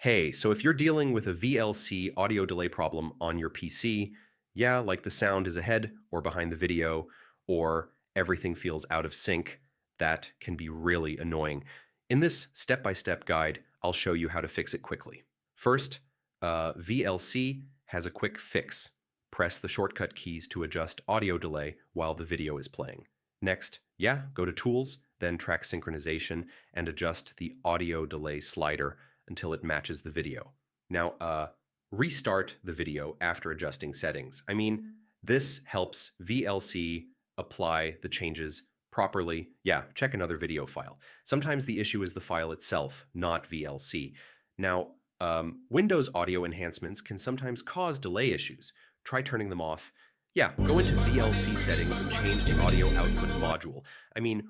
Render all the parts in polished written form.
Hey, so if you're dealing with a VLC audio delay problem on your PC, yeah, like the sound is ahead or behind the video, or everything feels out of sync, that can be really annoying. In this step-by-step guide, I'll show you how to fix it quickly. First, VLC has a quick fix. Press the shortcut keys to adjust audio delay while the video is playing. Next, yeah, go to Tools, then Track Synchronization, and adjust the audio delay slider until it matches the video. Now, restart the video after adjusting settings. This helps VLC apply the changes properly. Yeah, check another video file. Sometimes the issue is the file itself, not VLC. Now, Windows audio enhancements can sometimes cause delay issues. Try turning them off. Yeah, go into VLC settings and change the audio output module.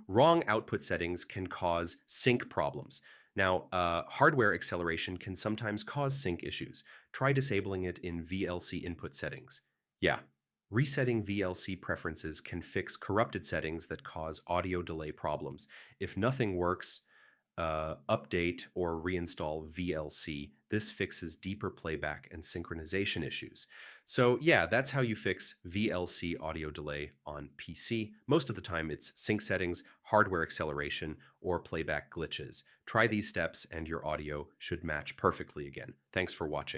Wrong output settings can cause sync problems. Now, hardware acceleration can sometimes cause sync issues. Try disabling it in VLC input settings. Yeah, resetting VLC preferences can fix corrupted settings that cause audio delay problems. If nothing works, update or reinstall VLC. This fixes deeper playback and synchronization issues. So yeah, that's how you fix VLC audio delay on PC. Most of the time it's sync settings, hardware acceleration, or playback glitches. Try these steps and your audio should match perfectly again. Thanks for watching.